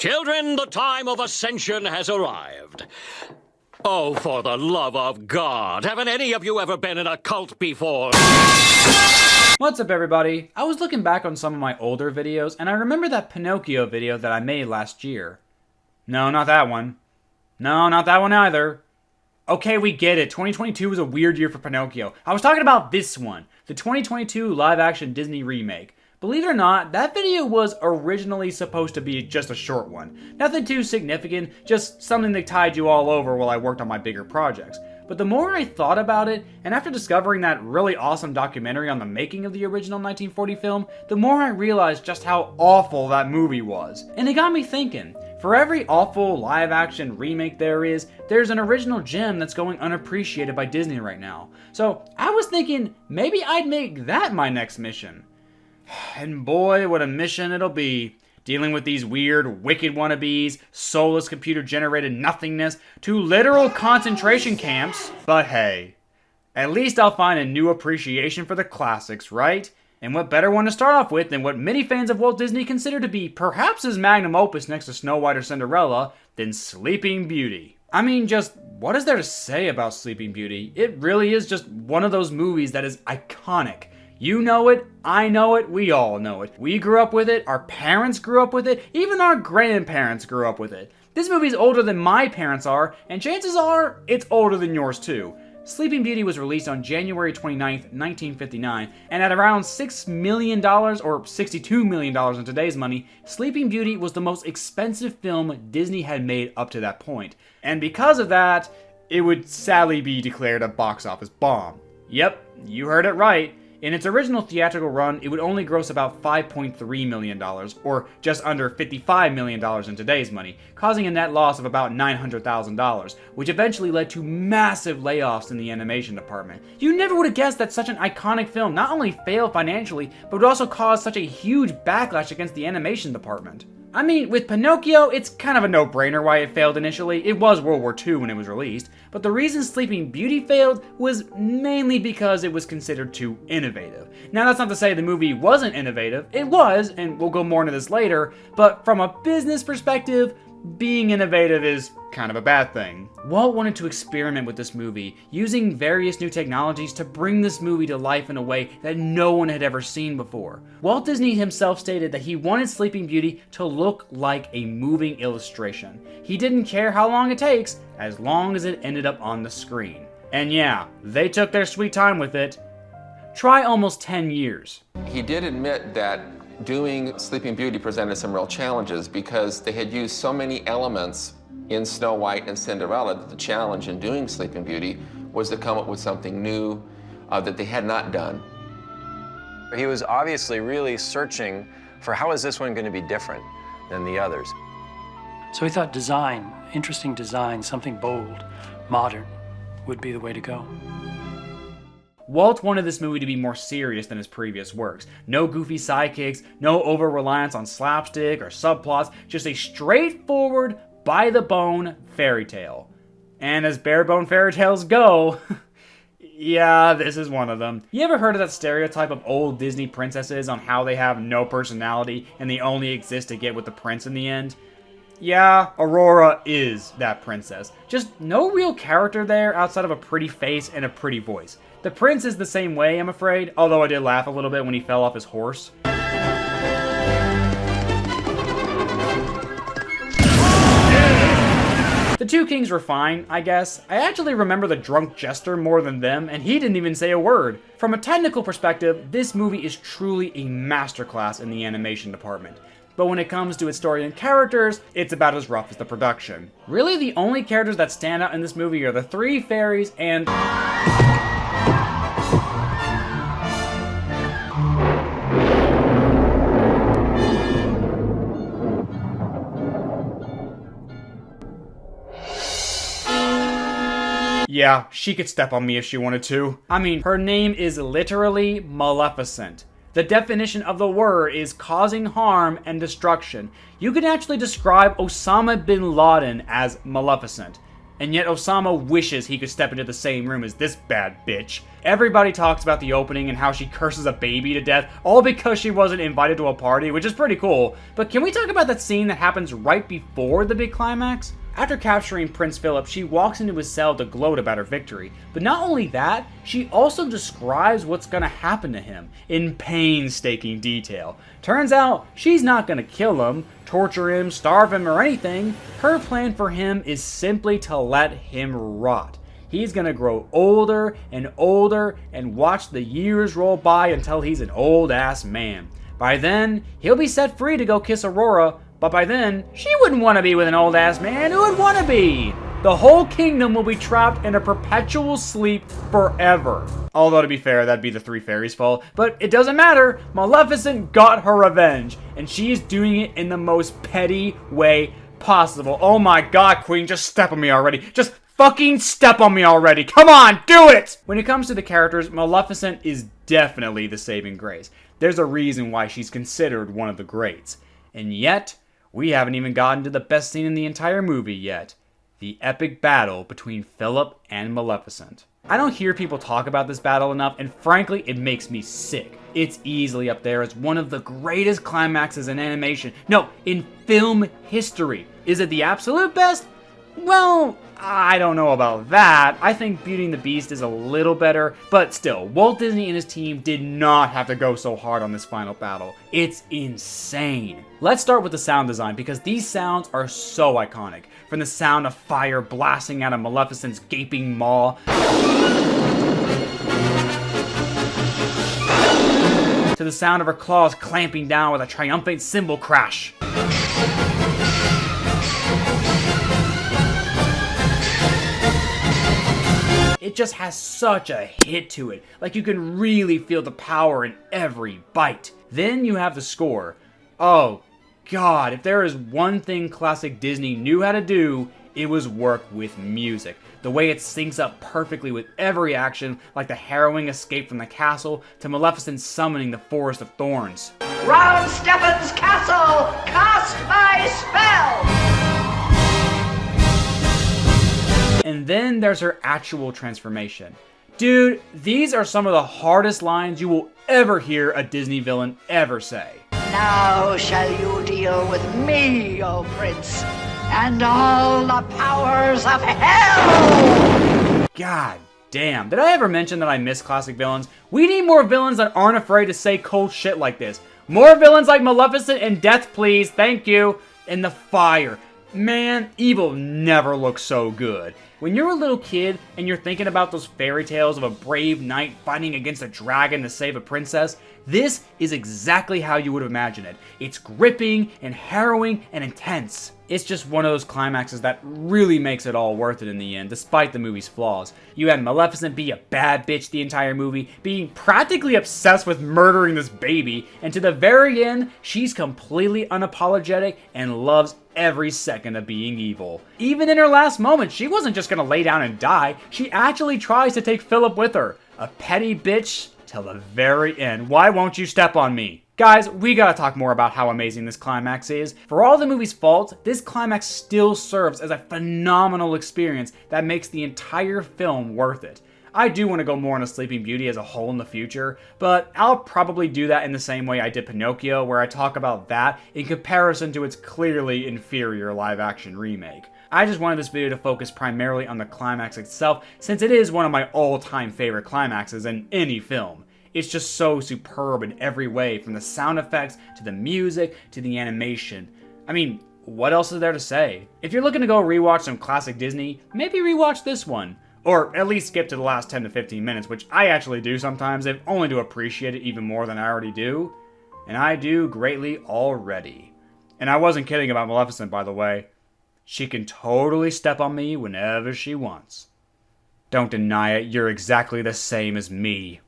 Children, the time of ascension has arrived. Oh, for the love of God, haven't any of you ever been in a cult before? What's up, everybody? I was looking back on some of my older videos, and I remember that Pinocchio video that I made last year. No, not that one. No, not that one either. Okay, we get it. 2022 was a weird year for Pinocchio. I was talking about this one, the 2022 live-action Disney remake. Believe it or not, that video was originally supposed to be just a short one. Nothing too significant, just something that tied you all over while I worked on my bigger projects. But the more I thought about it, and after discovering that really awesome documentary on the making of the original 1940 film, the more I realized just how awful that movie was. And it got me thinking, for every awful live-action remake there's an original gem that's going unappreciated by Disney right now. So I was thinking, maybe I'd make that my next mission. And boy, what a mission it'll be. Dealing with these weird, wicked wannabes, soulless computer-generated nothingness, to literal concentration camps. But hey, at least I'll find a new appreciation for the classics, right? And what better one to start off with than what many fans of Walt Disney consider to be perhaps his magnum opus next to Snow White or Cinderella, than Sleeping Beauty. I mean, just what is there to say about Sleeping Beauty? It really is just one of those movies that is iconic. You know it, I know it, we all know it. We grew up with it, our parents grew up with it, even our grandparents grew up with it. This movie's older than my parents are, and chances are, it's older than yours too. Sleeping Beauty was released on January 29th, 1959, and at around $6 million, or $62 million in today's money, Sleeping Beauty was the most expensive film Disney had made up to that point. And because of that, it would sadly be declared a box office bomb. Yep, you heard it right. In its original theatrical run, it would only gross about $5.3 million, or just under $55 million in today's money, causing a net loss of about $900,000, which eventually led to massive layoffs in the animation department. You never would have guessed that such an iconic film not only failed financially, but would also cause such a huge backlash against the animation department. I mean, with Pinocchio, it's kind of a no-brainer why it failed initially. It was World War II when it was released, but the reason Sleeping Beauty failed was mainly because it was considered too innovative. Now, that's not to say the movie wasn't innovative. It was, and we'll go more into this later, but from a business perspective, being innovative is kind of a bad thing. Walt wanted to experiment with this movie, using various new technologies to bring this movie to life in a way that no one had ever seen before. Walt Disney himself stated that he wanted Sleeping Beauty to look like a moving illustration. He didn't care how long it takes, as long as it ended up on the screen. And yeah, they took their sweet time with it. Try almost 10 years. He did admit that doing Sleeping Beauty presented some real challenges because they had used so many elements in Snow White and Cinderella that the challenge in doing Sleeping Beauty was to come up with something new that they had not done. He was obviously really searching for how is this one going to be different than the others. So he thought design, interesting design, something bold, modern, would be the way to go. Walt wanted this movie to be more serious than his previous works. No goofy sidekicks, no over-reliance on slapstick or subplots, just a straightforward, by-the-bone fairy tale. And as bare-bone fairy tales go, yeah, this is one of them. You ever heard of that stereotype of old Disney princesses on how they have no personality and they only exist to get with the prince in the end? Yeah, Aurora is that princess. Just no real character there outside of a pretty face and a pretty voice. The prince is the same way, I'm afraid, although I did laugh a little bit when he fell off his horse. The two kings were fine, I guess. I actually remember the drunk jester more than them, and he didn't even say a word. From a technical perspective, this movie is truly a masterclass in the animation department. But when it comes to its story and characters, it's about as rough as the production. Really, the only characters that stand out in this movie are the three fairies and... Yeah, she could step on me if she wanted to. I mean, her name is literally Maleficent. The definition of the word is causing harm and destruction. You can actually describe Osama bin Laden as Maleficent. And yet Osama wishes he could step into the same room as this bad bitch. Everybody talks about the opening and how she curses a baby to death, all because she wasn't invited to a party, which is pretty cool. But can we talk about that scene that happens right before the big climax? After capturing Prince Philip, she walks into his cell to gloat about her victory. But not only that, she also describes what's gonna happen to him in painstaking detail. Turns out, she's not gonna kill him, torture him, starve him, or anything. Her plan for him is simply to let him rot. He's gonna grow older and older and watch the years roll by until he's an old ass man. By then, he'll be set free to go kiss Aurora, but by then, she wouldn't want to be with an old ass man. Who would want to be? The whole kingdom will be trapped in a perpetual sleep forever. Although to be fair, that'd be the three fairies' fault. But it doesn't matter. Maleficent got her revenge, and she's doing it in the most petty way possible. Oh my god, Queen, just step on me already. Just fucking step on me already. Come on, do it! When it comes to the characters, Maleficent is definitely the saving grace. There's a reason why she's considered one of the greats. And yet, we haven't even gotten to the best scene in the entire movie yet. The epic battle between Philip and Maleficent. I don't hear people talk about this battle enough, and frankly, it makes me sick. It's easily up there as one of the greatest climaxes in animation. No, in film history. Is it the absolute best? Well, I don't know about that. I think Beauty and the Beast is a little better, but still, Walt Disney and his team did not have to go so hard on this final battle. It's insane. Let's start with the sound design, because these sounds are so iconic. From the sound of fire blasting out of Maleficent's gaping maw, to the sound of her claws clamping down with a triumphant cymbal crash. It just has such a hit to it. Like, you can really feel the power in every bite. Then you have the score. Oh god, if there is one thing classic Disney knew how to do, it was work with music. The way it syncs up perfectly with every action, like the harrowing escape from the castle to Maleficent summoning the Forest of Thorns. Round Stephen's castle, cast my spell! And then there's her actual transformation. Dude, these are some of the hardest lines you will ever hear a Disney villain ever say. Now shall you deal with me, O Prince, and all the powers of hell! God damn. Did I ever mention that I miss classic villains? We need more villains that aren't afraid to say cold shit like this. More villains like Maleficent and Death, please. Thank you. And the fire. Man, evil never looks so good. When you're a little kid and you're thinking about those fairy tales of a brave knight fighting against a dragon to save a princess, this is exactly how you would imagine it. It's gripping and harrowing and intense. It's just one of those climaxes that really makes it all worth it in the end, despite the movie's flaws. You had Maleficent be a bad bitch the entire movie, being practically obsessed with murdering this baby, and to the very end, she's completely unapologetic and loves every second of being evil. Even in her last moment, she wasn't just gonna lay down and die, she actually tries to take Philip with her. A petty bitch till the very end. Why won't you step on me? Guys, we gotta talk more about how amazing this climax is. For all the movie's faults, this climax still serves as a phenomenal experience that makes the entire film worth it. I do want to go more into Sleeping Beauty as a whole in the future, but I'll probably do that in the same way I did Pinocchio, where I talk about that in comparison to its clearly inferior live-action remake. I just wanted this video to focus primarily on the climax itself, since it is one of my all-time favorite climaxes in any film. It's just so superb in every way, from the sound effects, to the music, to the animation. I mean, what else is there to say? If you're looking to go rewatch some classic Disney, maybe rewatch this one. Or at least skip to the last 10 to 15 minutes, which I actually do sometimes, if only to appreciate it even more than I already do. And I do greatly already. And I wasn't kidding about Maleficent, by the way. She can totally step on me whenever she wants. Don't deny it, you're exactly the same as me.